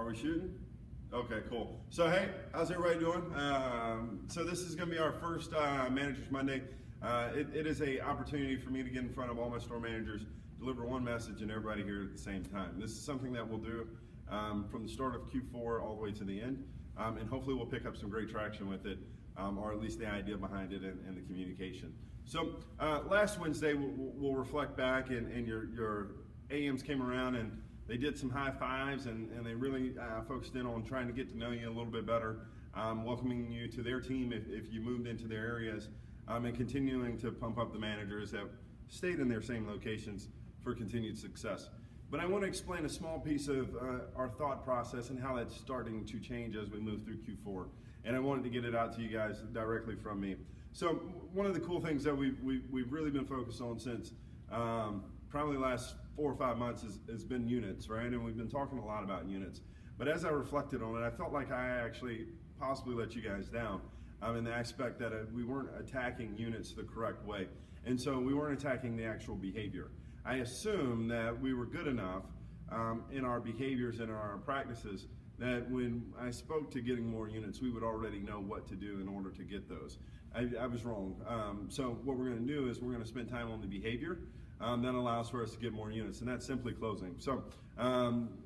Are we shooting? Okay, cool. So hey, how's everybody doing? So this is going to be our first Managers Monday. It is a opportunity for me to get in front of all my store managers, deliver one message, and everybody here at the same time. This is something that we'll do from the start of Q4 all the way to the end, and hopefully we'll pick up some great traction with it, or at least the idea behind it and the communication. So last Wednesday we'll reflect back, and your AMs came around and they did some high fives, and they really focused in on trying to get to know you a little bit better, welcoming you to their team if you moved into their areas, and continuing to pump up the managers that stayed in their same locations for continued success. But I want to explain a small piece of our thought process and how that's starting to change as we move through Q4. And I wanted to get it out to you guys directly from me. So one of the cool things that we've really been focused on since probably the last 4 or 5 months has been units, right? And we've been talking a lot about units. But as I reflected on it, I felt like I actually possibly let you guys down in the aspect that we weren't attacking units the correct way. And so we weren't attacking the actual behavior. I assumed that we were good enough in our behaviors and our practices that when I spoke to getting more units, we would already know what to do in order to get those. I was wrong. So what we're going to do is we're going to spend time on the behavior that allows for us to get more units, and that's simply closing. So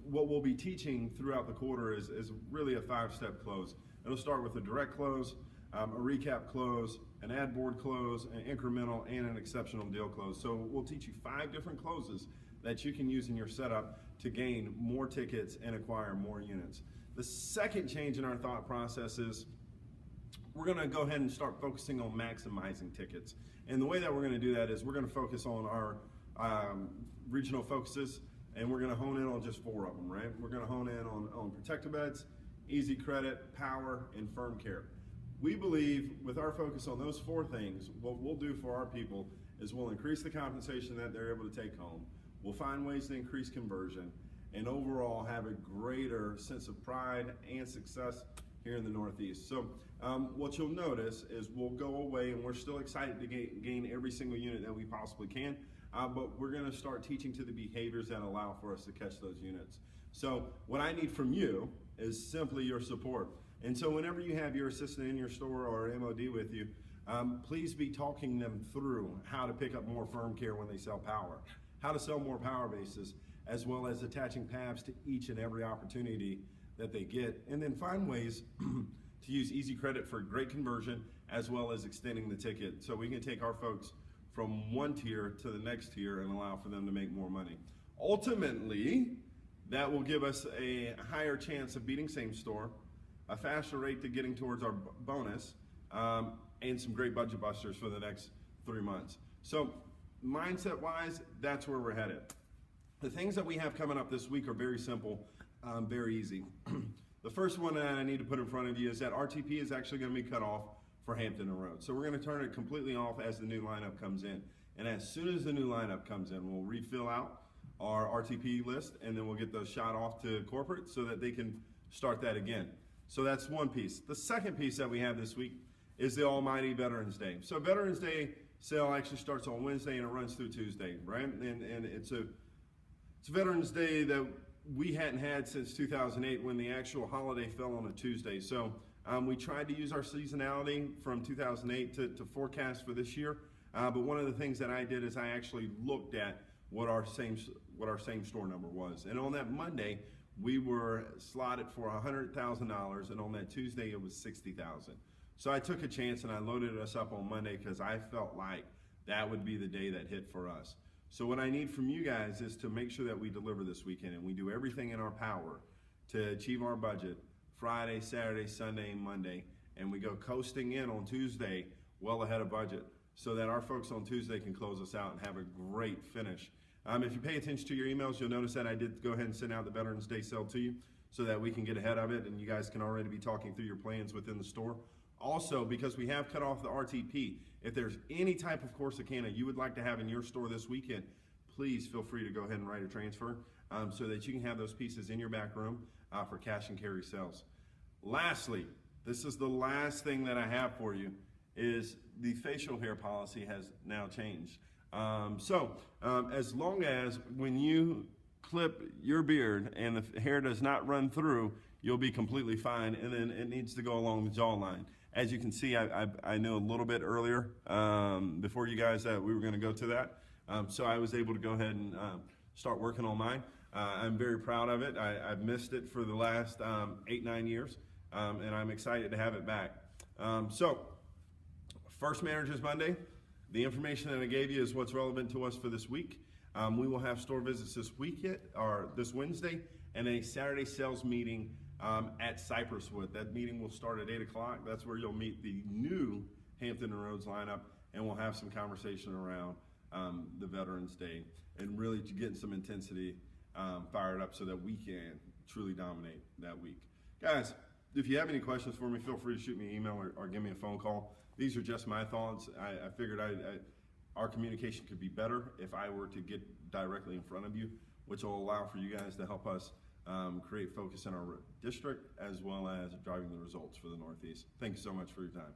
what we'll be teaching throughout the quarter is really a 5-step close. It'll start with a direct close, a recap close, an ad board close, an incremental, and an exceptional deal close. So we'll teach you 5 different closes that you can use in your setup to gain more tickets and acquire more units. The second change in our thought process is we're going to go ahead and start focusing on maximizing tickets. And the way that we're going to do that is we're going to focus on our regional focuses, and we're going to hone in on just 4 of them, right? We're going to hone in on Protect-A-Beds, Easy Credit, Power, and Firm Care. We believe with our focus on those 4 things, what we'll do for our people is we'll increase the compensation that they're able to take home. We'll find ways to increase conversion and overall have a greater sense of pride and success here in the Northeast. So what you'll notice is we'll go away, and we're still excited to gain every single unit that we possibly can, but we're going to start teaching to the behaviors that allow for us to catch those units. So what I need from you is simply your support. And so whenever you have your assistant in your store or MOD with you, please be talking them through how to pick up more Firm Care when they sell Power, how to sell more Power bases, as well as attaching PABs to each and every opportunity that they get, and then find ways to use Easy Credit for great conversion, as well as extending the ticket so we can take our folks from one tier to the next tier and allow for them to make more money. Ultimately, that will give us a higher chance of beating same store, a faster rate to getting towards our bonus, and some great budget busters for the next 3 months. So mindset wise, that's where we're headed. The things that we have coming up this week are very simple, very easy. The first one that I need to put in front of you is that RTP is actually going to be cut off for Hampton and Rhodes. So we're going to turn it completely off as the new lineup comes in. And as soon as the new lineup comes in, we'll refill out our RTP list, and then we'll get those shot off to corporate so that they can start that again. So that's one piece. The second piece that we have this week is the almighty Veterans Day. So Veterans Day sale actually starts on Wednesday and it runs through Tuesday, right? And it's a Veterans Day that we hadn't had since 2008 when the actual holiday fell on a Tuesday. So we tried to use our seasonality from 2008 to forecast for this year. But one of the things that I did is I actually looked at what our same store number was. And on that Monday, we were slotted for $100,000, and on that Tuesday it was $60,000. So I took a chance and I loaded us up on Monday because I felt like that would be the day that hit for us. So what I need from you guys is to make sure that we deliver this weekend, and we do everything in our power to achieve our budget Friday, Saturday, Sunday, and Monday, and we go coasting in on Tuesday well ahead of budget so that our folks on Tuesday can close us out and have a great finish. If you pay attention to your emails, you'll notice that I did go ahead and send out the Veterans Day sale to you so that we can get ahead of it and you guys can already be talking through your plans within the store. Also, because we have cut off the RTP, if there's any type of Corsicana you would like to have in your store this weekend, please feel free to go ahead and write a transfer so that you can have those pieces in your back room for cash and carry sales. Lastly, this is the last thing that I have for you, is the facial hair policy has now changed. As long as when you clip your beard and the hair does not run through, you'll be completely fine. And then it needs to go along the jawline. As you can see, I knew a little bit earlier before you guys that we were going to go to that. So I was able to go ahead and start working on mine. I'm very proud of it. I've missed it for the last 8-9 years, and I'm excited to have it back. So, first Managers Monday, the information that I gave you is what's relevant to us for this week. We will have store visits this Wednesday, and a Saturday sales meeting at Cypresswood. That meeting will start at 8 o'clock. That's where you'll meet the new Hampton and Rhodes lineup, and we'll have some conversation around the Veterans Day and really to get some intensity fired up so that we can truly dominate that week. Guys, if you have any questions for me, feel free to shoot me an email or give me a phone call. These are just my thoughts. I figured our communication could be better if I were to get directly in front of you, which will allow for you guys to help us create focus in our district as well as driving the results for the Northeast. Thank you so much for your time.